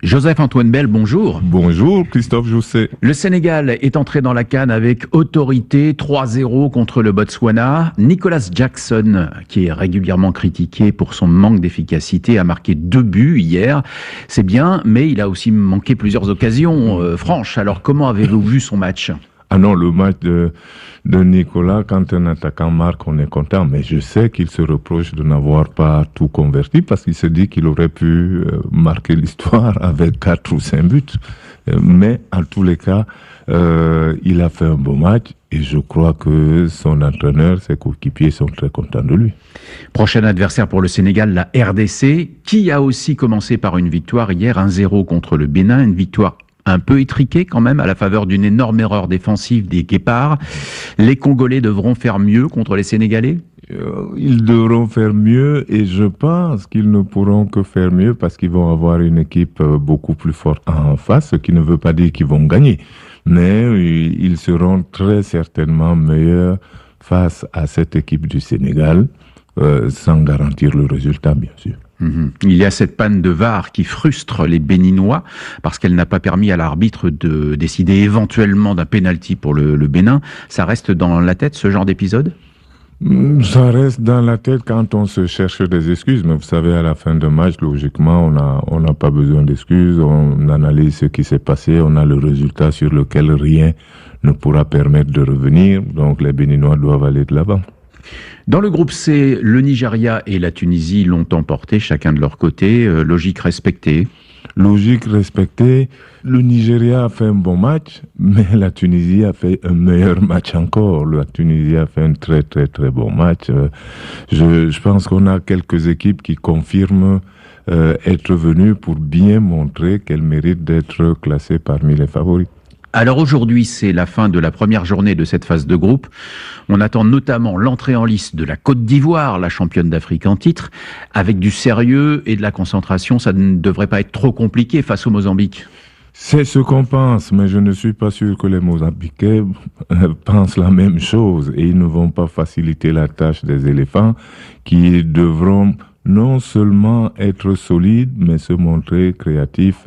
Joseph-Antoine Bell, bonjour. Bonjour Christophe Jousset. Le Sénégal est entré dans la CAN avec autorité 3-0 contre le Botswana. Nicolas Jackson, qui est régulièrement critiqué pour son manque d'efficacité, a marqué 2 buts hier. C'est bien, mais il a aussi manqué plusieurs occasions franches. Alors comment avez-vous vu son match ? Ah non, le match de Nicolas, quand un attaquant marque, on est content. Mais je sais qu'il se reproche de n'avoir pas tout converti parce qu'il se dit qu'il aurait pu marquer l'histoire avec 4 ou 5 buts. Mais en tous les cas, il a fait un beau match et je crois que son entraîneur, ses coéquipiers sont très contents de lui. Prochain adversaire pour le Sénégal, la RDC, qui a aussi commencé par une victoire hier, 1-0 contre le Bénin, une victoire un peu étriqué quand même à la faveur d'une énorme erreur défensive des Guépards. Les Congolais devront faire mieux contre les Sénégalais ? Ils devront faire mieux et je pense qu'ils ne pourront que faire mieux parce qu'ils vont avoir une équipe beaucoup plus forte en face, ce qui ne veut pas dire qu'ils vont gagner. Mais ils seront très certainement meilleurs face à cette équipe du Sénégal, sans garantir le résultat bien sûr. Il y a cette panne de VAR qui frustre les Béninois parce qu'elle n'a pas permis à l'arbitre de décider éventuellement d'un pénalty pour le Bénin. Ça reste dans la tête ce genre d'épisode ? Ça reste dans la tête quand on se cherche des excuses. Mais vous savez, à la fin de match, logiquement, on n'a pas besoin d'excuses. On analyse ce qui s'est passé. On a le résultat sur lequel rien ne pourra permettre de revenir. Donc les Béninois doivent aller de l'avant. Dans le groupe C, le Nigeria et la Tunisie l'ont emporté, chacun de leur côté. Logique respectée. Logique respectée. Le Nigeria a fait un bon match, mais la Tunisie a fait un meilleur match encore. La Tunisie a fait un très très très bon match. Je pense qu'on a quelques équipes qui confirment être venues pour bien montrer qu'elles méritent d'être classées parmi les favoris. Alors aujourd'hui, c'est la fin de la première journée de cette phase de groupe. On attend notamment l'entrée en lice de la Côte d'Ivoire, la championne d'Afrique en titre, avec du sérieux et de la concentration. Ça ne devrait pas être trop compliqué face au Mozambique. C'est ce qu'on pense, mais je ne suis pas sûr que les Mozambicains pensent la même chose et ils ne vont pas faciliter la tâche des éléphants qui devront non seulement être solides, mais se montrer créatifs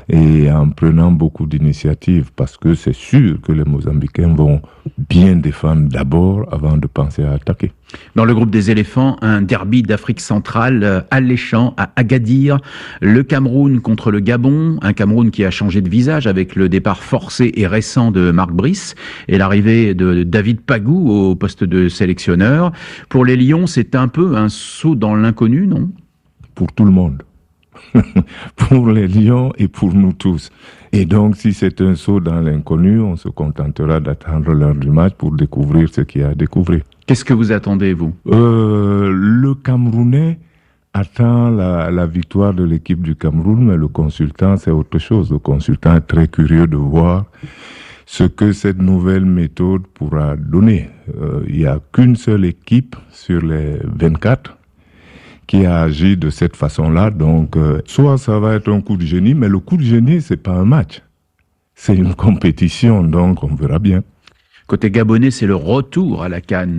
et en prenant beaucoup d'initiatives, parce que c'est sûr que les Mozambicains vont bien défendre d'abord avant de penser à attaquer. Dans le groupe des éléphants, un derby d'Afrique centrale alléchant à Agadir, le Cameroun contre le Gabon, un Cameroun qui a changé de visage avec le départ forcé et récent de Marc Brice et l'arrivée de David Pagou au poste de sélectionneur. Pour les Lions, c'est un peu un saut dans l'inconnu, non ? Pour tout le monde. Pour les Lions et pour nous tous. Et donc, si c'est un saut dans l'inconnu, on se contentera d'attendre l'heure du match pour découvrir ce qu'il y a à découvrir. Qu'est-ce que vous attendez, vous ? Le Camerounais attend la victoire de l'équipe du Cameroun, mais le consultant, c'est autre chose. Le consultant est très curieux de voir ce que cette nouvelle méthode pourra donner. Il n'y a qu'une seule équipe sur les 24 qui a agi de cette façon-là. Donc, soit ça va être un coup de génie, mais le coup de génie, c'est pas un match. C'est une compétition, donc on verra bien. Côté gabonais, c'est le retour à la CAN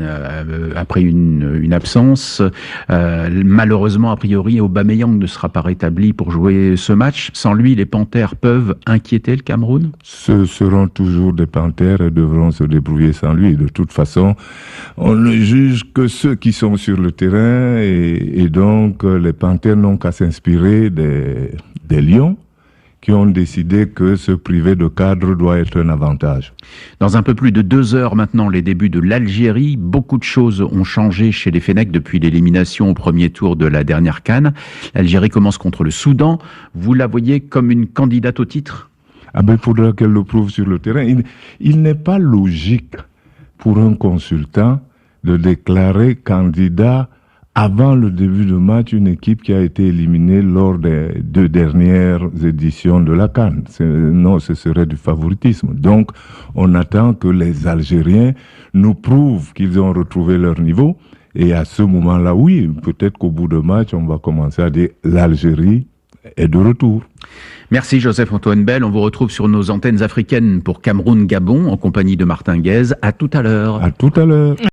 après une absence. Malheureusement, a priori, Aubameyang ne sera pas rétabli pour jouer ce match. Sans lui, les Panthères peuvent inquiéter le Cameroun ? Ce seront toujours des Panthères et devront se débrouiller sans lui. De toute façon, on ne juge que ceux qui sont sur le terrain et donc les Panthères n'ont qu'à s'inspirer des Lions qui ont décidé que se priver de cadre doit être un avantage. Dans un peu plus de 2 heures maintenant, les débuts de l'Algérie. Beaucoup de choses ont changé chez les Fennecs depuis l'élimination au premier tour de la dernière CAN. L'Algérie commence contre le Soudan. Vous la voyez comme une candidate au titre ? Il faudra qu'elle le prouve sur le terrain. Il n'est pas logique pour un consultant de déclarer candidat avant le début de match une équipe qui a été éliminée lors des 2 dernières éditions de la CAN. Non, ce serait du favoritisme. Donc, on attend que les Algériens nous prouvent qu'ils ont retrouvé leur niveau. Et à ce moment-là, oui, peut-être qu'au bout de match, on va commencer à dire l'Algérie est de retour. Merci Joseph-Antoine Bell. On vous retrouve sur nos antennes africaines pour Cameroun-Gabon en compagnie de Martin Guez. À tout à l'heure. À tout à l'heure.